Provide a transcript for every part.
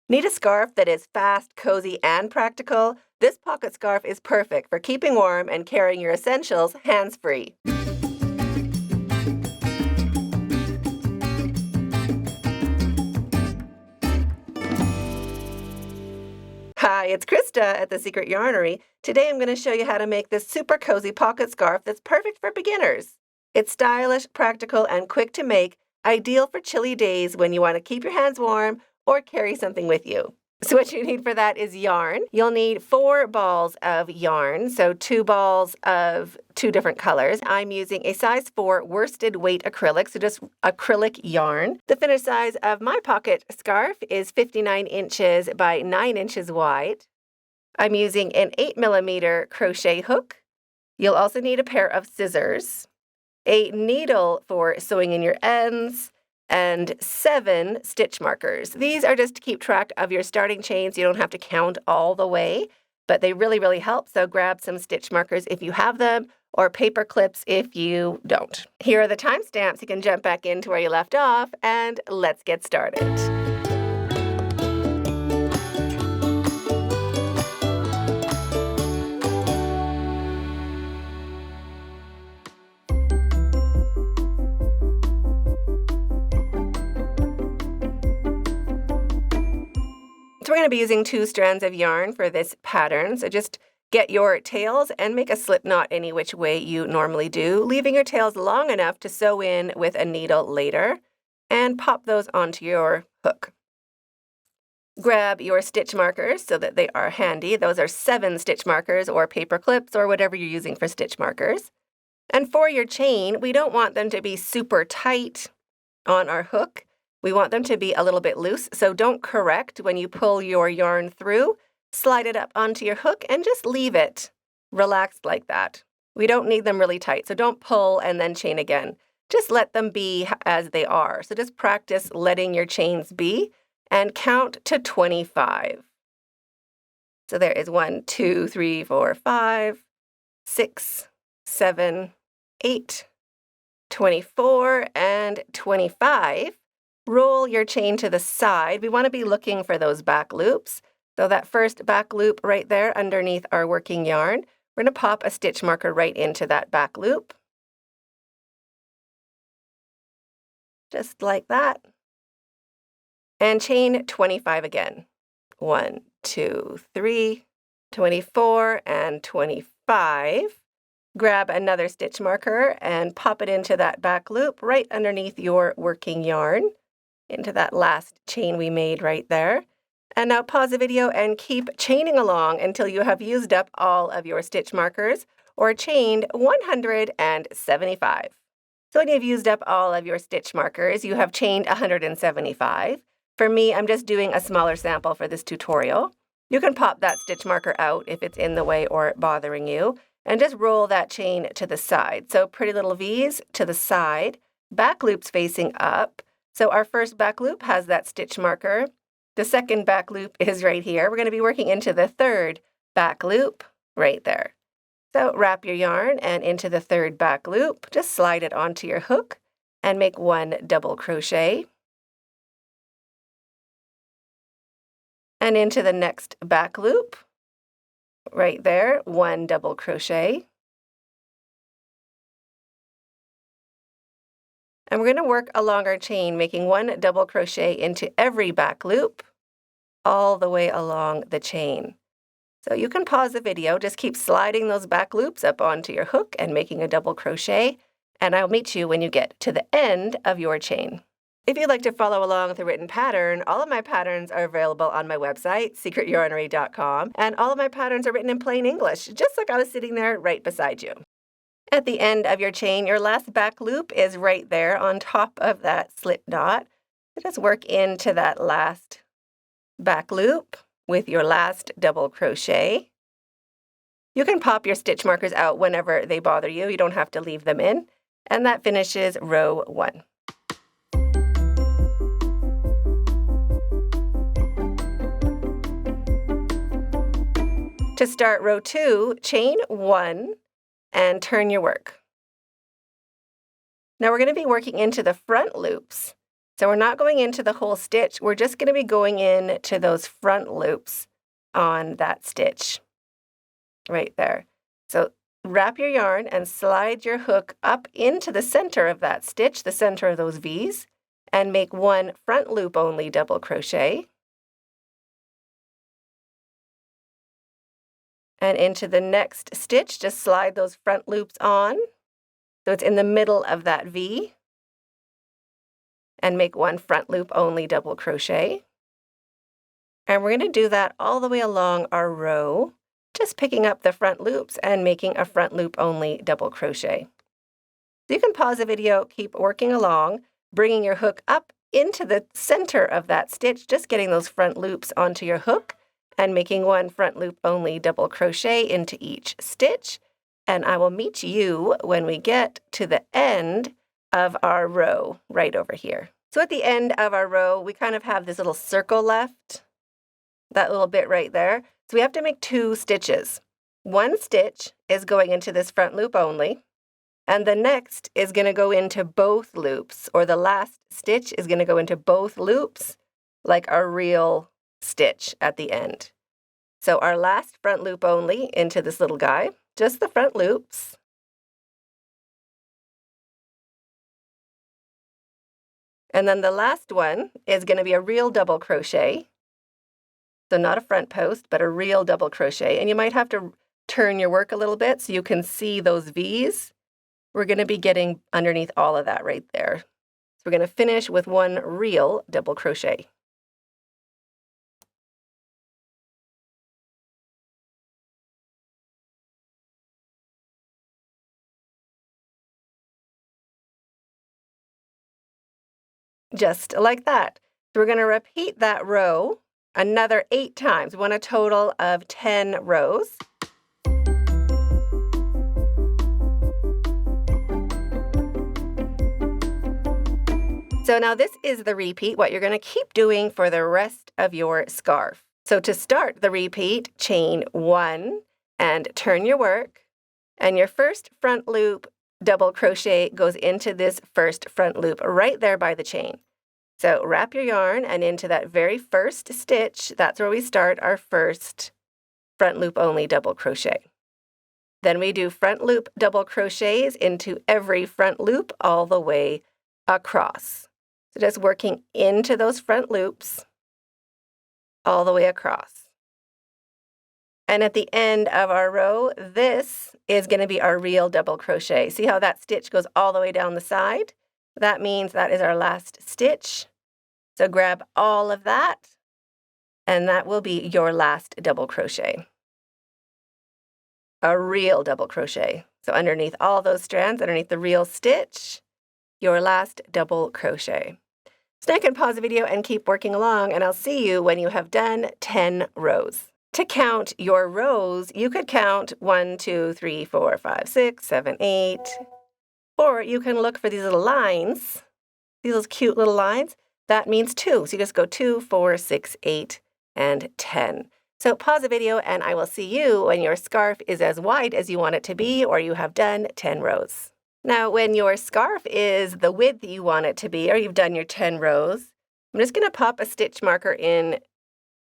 Need a scarf that is fast, cozy, and practical? This pocket scarf is perfect for keeping warm and carrying your essentials hands-free. Hi, it's Krista at the Secret Yarnery. Today I'm going to show you how to make this super cozy pocket scarf that's perfect for beginners. It's stylish, practical, and quick to make, ideal for chilly days when you want to keep your hands warm or carry something with you. So what you need for that is yarn. You'll need 4 balls of yarn, so 2 balls of 2 different colors. I'm using a size 4 worsted weight acrylic, so just acrylic yarn. The finished size of my pocket scarf is 59 inches by 9 inches wide. I'm using an 8mm crochet hook. You'll also need a pair of scissors, a needle for sewing in your ends, and 7 stitch markers. These are just to keep track of your starting chains. You don't have to count all the way, but they really help. So grab some stitch markers if you have them, or paper clips if you don't. Here are the timestamps. You can jump back into where you left off, and let's get started. So we're going to be using 2 strands of yarn for this pattern. So just get your tails and make a slip knot any which way you normally do, leaving your tails long enough to sew in with a needle later, and pop those onto your hook. Grab your stitch markers so that they are handy. Those are 7 stitch markers or paper clips or whatever you're using for stitch markers. And for your chain, we don't want them to be super tight on our hook. We want them to be a little bit loose, so don't correct when you pull your yarn through. Slide it up onto your hook and just leave it relaxed like that. We don't need them really tight, so don't pull and then chain again. Just let them be as they are. So just practice letting your chains be and count to 25. So there is 1, 2, 3, 4, 5, 6, 7, 8, 24, and 25. Roll your chain to the side. We want to be looking for those back loops. So that first back loop right there underneath our working yarn, we're going to pop a stitch marker right into that back loop. Just like that. And chain 25 again. 1, 2, 3, 24, and 25. Grab another stitch marker and pop it into that back loop right underneath your working yarn, into that last chain we made right there. And now pause the video and keep chaining along until you have used up all of your stitch markers or chained 175. So when you've used up all of your stitch markers, you have chained 175. For me, I'm just doing a smaller sample for this tutorial. You can pop that stitch marker out if it's in the way or bothering you, and just roll that chain to the side. So pretty little V's to the side, back loops facing up. So our first back loop has that stitch marker. The second back loop is right here. We're going to be working into the third back loop right there. So wrap your yarn and into the third back loop, just slide it onto your hook and make 1 double crochet. And into the next back loop, right there, 1 double crochet. And we're going to work along our chain, making 1 double crochet into every back loop, all the way along the chain. So you can pause the video, just keep sliding those back loops up onto your hook and making a double crochet, and I'll meet you when you get to the end of your chain. If you'd like to follow along with the written pattern, all of my patterns are available on my website, secretyarnery.com, and all of my patterns are written in plain English, just like I was sitting there right beside you. At the end of your chain, your last back loop is right there on top of that slip knot. So just work into that last back loop with your last double crochet. You can pop your stitch markers out whenever they bother you. You don't have to leave them in. And that finishes row 1. To start row 2, chain 1 and turn your work. Now we're going to be working into the front loops. So we're not going into the whole stitch. We're just going to be going in to those front loops on that stitch right there. So wrap your yarn and slide your hook up into the center of that stitch, the center of those V's, and make one front loop only double crochet. And into the next stitch, just slide those front loops on. So it's in the middle of that V. And make one front loop only double crochet. And we're going to do that all the way along our row, just picking up the front loops and making a front loop only double crochet. So you can pause the video, keep working along, bringing your hook up into the center of that stitch, just getting those front loops onto your hook and making one front loop only double crochet into each stitch. And I will meet you when we get to the end of our row right over here. So at the end of our row, we kind of have this little circle left, that little bit right there. So we have to make 2 stitches. One stitch is going into this front loop only, and the next is going to go into both loops, or the last stitch is going to go into both loops like our real stitch at the end. So our last front loop only into this little guy, just the front loops. And then the last one is going to be a real double crochet. So not a front post, but a real double crochet. And you might have to turn your work a little bit so you can see those V's. We're going to be getting underneath all of that right there. So we're going to finish with one real double crochet. Just like that. So we're going to repeat that row another 8 times. We want a total of 10 rows. So now this is the repeat, what you're going to keep doing for the rest of your scarf. So to start the repeat, chain 1 and turn your work, and your first front loop double crochet goes into this first front loop right there by the chain. So wrap your yarn and into that very first stitch, that's where we start our first front loop only double crochet. Then we do front loop double crochets into every front loop all the way across. So just working into those front loops all the way across. And at the end of our row, this is going to be our real double crochet. See how that stitch goes all the way down the side? That means that is our last stitch. So grab all of that, and that will be your last double crochet. A real double crochet. So underneath all those strands, underneath the real stitch, your last double crochet. So now you can pause the video and keep working along, and I'll see you when you have done 10 rows. To count your rows, you could count 1, 2, 3, 4, 5, 6, 7, 8. Or you can look for these little lines, these cute little lines. That means 2. So you just go 2, 4, 6, 8, and 10. So pause the video and I will see you when your scarf is as wide as you want it to be or you have done 10 rows. Now, when your scarf is the width you want it to be or you've done your 10 rows, I'm just going to pop a stitch marker in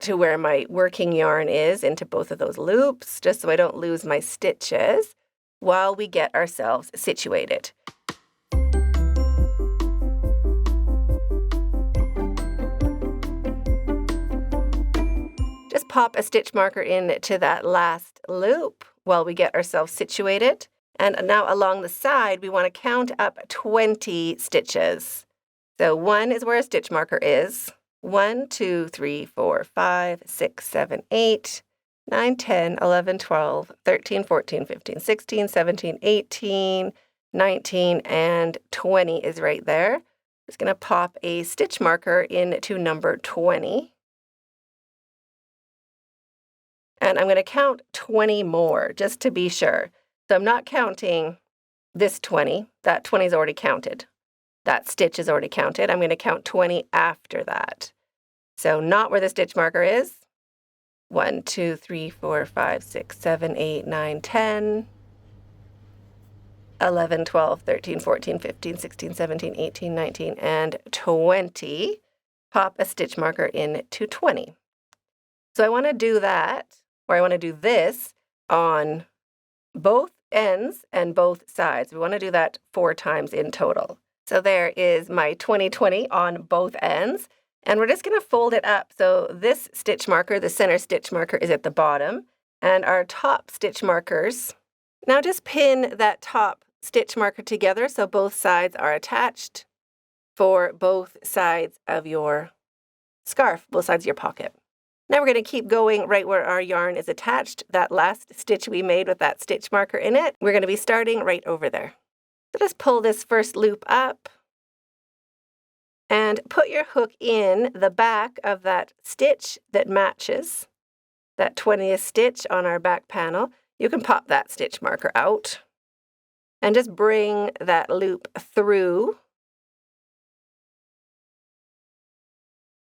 to where my working yarn is into both of those loops, just so I don't lose my stitches while we get ourselves situated. Just pop a stitch marker into that last loop while we get ourselves situated. And now along the side, we want to count up 20 stitches. So 1 is where a stitch marker is. 1, 2, 3, 4, 5, 6, 7, 8, 9, 10, 11, 12, 13, 14, 15, 16, 17, 18, 19, and 20 is right there. Just going to pop a stitch marker into number 20. And I'm going to count 20 more just to be sure. So I'm not counting this 20. That 20 is already counted. That stitch is already counted. I'm going to count 20 after that. So not where the stitch marker is. 1, 2, 3, 4, 5, 6, 7, 8, 9, 10, 11, 12, 13, 14, 15, 16, 17, 18, 19, and 20. Pop a stitch marker into 20. So I want to do that, or I want to do this on both ends and both sides. We want to do that 4 times in total. So there is my 20/20 on both ends, and we're just going to fold it up. So this stitch marker, the center stitch marker, is at the bottom, and our top stitch markers. Now just pin that top stitch marker together so both sides are attached for both sides of your scarf, both sides of your pocket. Now we're going to keep going right where our yarn is attached, that last stitch we made with that stitch marker in it. We're going to be starting right over there. So just pull this first loop up and put your hook in the back of that stitch that matches that 20th stitch on our back panel. You can pop that stitch marker out and just bring that loop through.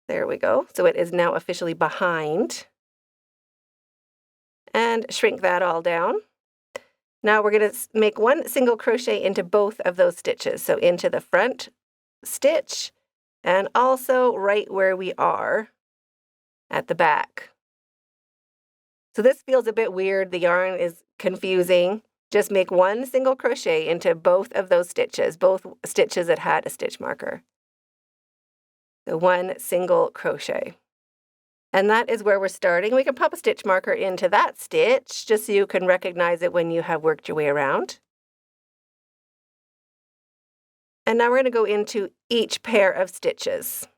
There we go. So it is now officially behind. And shrink that all down. Now we're going to make 1 single crochet into both of those stitches. So into the front stitch and also right where we are at the back. So this feels a bit weird. The yarn is confusing. Just make 1 single crochet into both of those stitches that had a stitch marker. So 1 single crochet. And that is where we're starting. We can pop a stitch marker into that stitch just so you can recognize it when you have worked your way around. And now we're going to go into each pair of stitches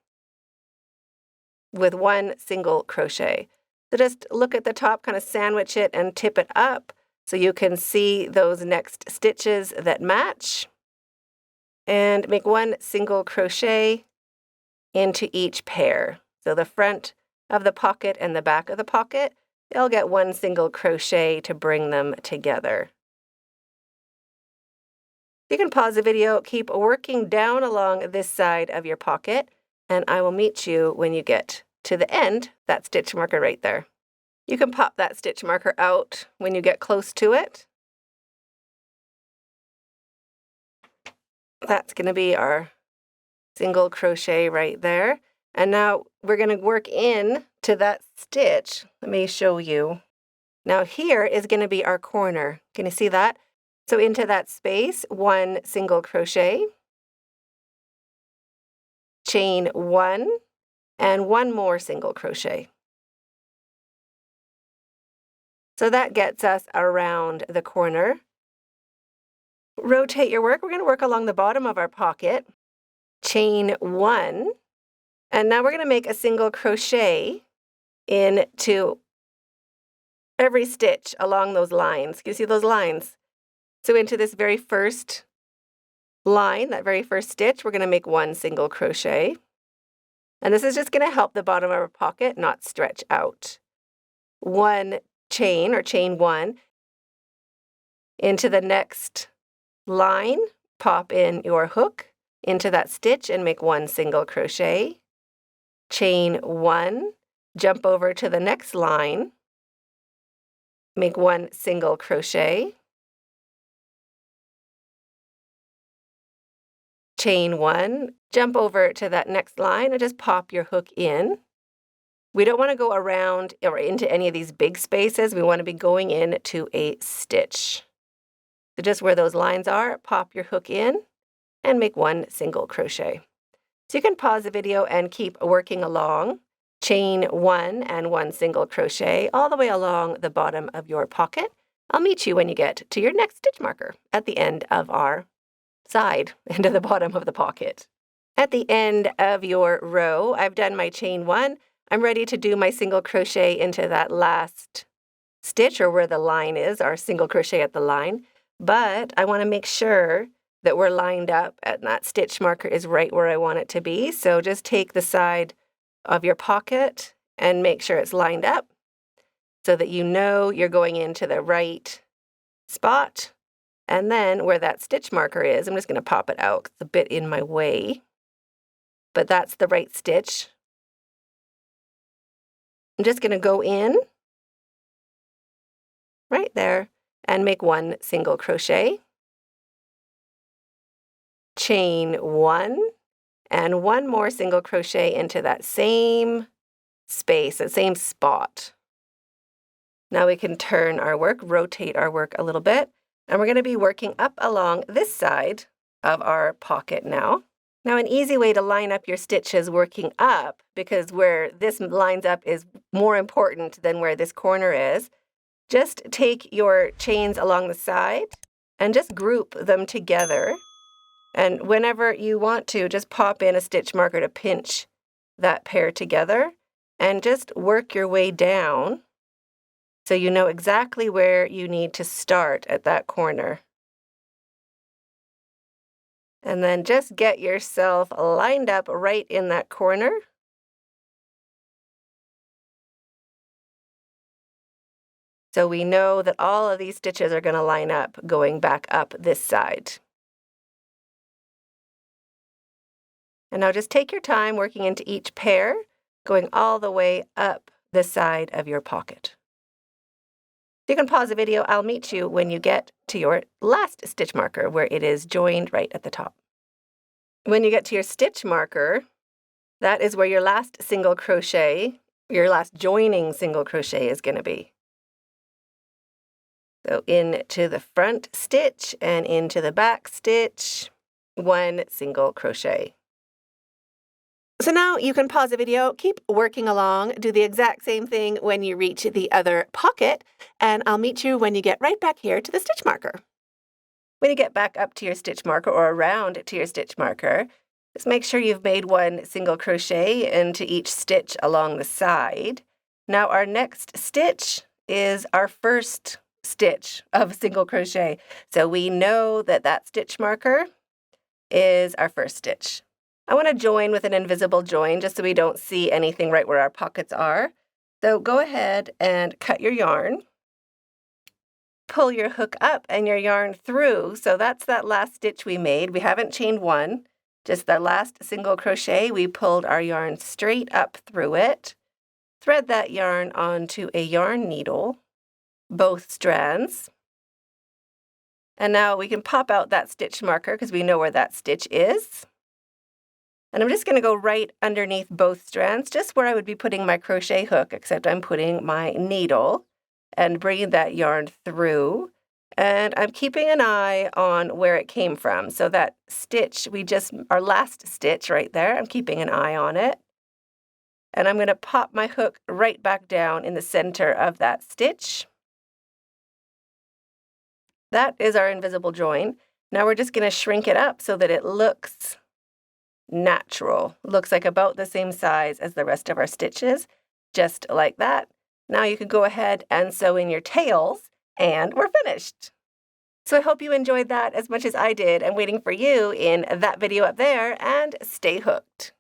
with 1 single crochet. So just look at the top, kind of sandwich it and tip it up so you can see those next stitches that match. And make 1 single crochet into each pair. So the front of the pocket and the back of the pocket, they'll get 1 single crochet to bring them together. You can pause the video, keep working down along this side of your pocket, and I will meet you when you get to the end, that stitch marker right there. You can pop that stitch marker out when you get close to it. That's going to be our single crochet right there. And now we're going to work in to that stitch. Let me show you. Now here is going to be our corner. Can you see that? So into that space, 1 single crochet, chain 1, and 1 more single crochet. So that gets us around the corner. Rotate your work. We're going to work along the bottom of our pocket. Chain 1, and now we're going to make a single crochet into every stitch along those lines. Can you see those lines? So into this very first line, that very first stitch, we're going to make 1 single crochet. And this is just going to help the bottom of our pocket not stretch out. 1 chain, or chain 1, into the next line, pop in your hook into that stitch and make 1 single crochet, chain 1, jump over to the next line, make 1 single crochet, chain 1, jump over to that next line and just pop your hook in. We don't want to go around or into any of these big spaces. We want to be going into a stitch. So just where those lines are, pop your hook in and make 1 single crochet. So you can pause the video and keep working along. Chain 1 and 1 single crochet all the way along the bottom of your pocket. I'll meet you when you get to your next stitch marker at the end of our side, into the bottom of the pocket. At the end of your row, I've done my chain 1. I'm ready to do my single crochet into that last stitch, or where the line is, our single crochet at the line. But I want to make sure that we're lined up and that stitch marker is right where I want it to be. So just take the side of your pocket and make sure it's lined up so that you know you're going into the right spot. And then where that stitch marker is, I'm just going to pop it out. It's a bit in my way, but that's the right stitch. I'm just going to go in right there and make 1 single crochet. chain 1, and 1 more single crochet into that same space, that same spot. Now we can turn our work, rotate our work a little bit, and we're going to be working up along this side of our pocket now. Now, an easy way to line up your stitches working up, because where this lines up is more important than where this corner is, just take your chains along the side and just group them together. And whenever you want to, just pop in a stitch marker to pinch that pair together and just work your way down so you know exactly where you need to start at that corner. And then just get yourself lined up right in that corner. So we know that all of these stitches are going to line up going back up this side. And now just take your time working into each pair, going all the way up the side of your pocket. You can pause the video. I'll meet you when you get to your last stitch marker where it is joined right at the top. When you get to your stitch marker, that is where your last single crochet, your last joining single crochet is going to be. So into the front stitch and into the back stitch, 1 single crochet. So now you can pause the video, keep working along, do the exact same thing when you reach the other pocket, and I'll meet you when you get right back here to the stitch marker. When you get back up to your stitch marker or around to your stitch marker, just make sure you've made 1 single crochet into each stitch along the side. Now our next stitch is our first stitch of single crochet. So we know that that stitch marker is our first stitch. I want to join with an invisible join just so we don't see anything right where our pockets are. So go ahead and cut your yarn. Pull your hook up and your yarn through. So that's that last stitch we made. We haven't chained 1, just the last single crochet. We pulled our yarn straight up through it. Thread that yarn onto a yarn needle, both strands. And now we can pop out that stitch marker because we know where that stitch is. And I'm just going to go right underneath both strands, just where I would be putting my crochet hook, except I'm putting my needle and bringing that yarn through. And I'm keeping an eye on where it came from. So that stitch, our last stitch right there, I'm keeping an eye on it. And I'm going to pop my hook right back down in the center of that stitch. That is our invisible join. Now we're just going to shrink it up so that it looks natural. Looks like about the same size as the rest of our stitches, just like that. Now you could go ahead and sew in your tails, and we're finished. So I hope you enjoyed that as much as I did. I'm waiting for you in that video up there, and stay hooked.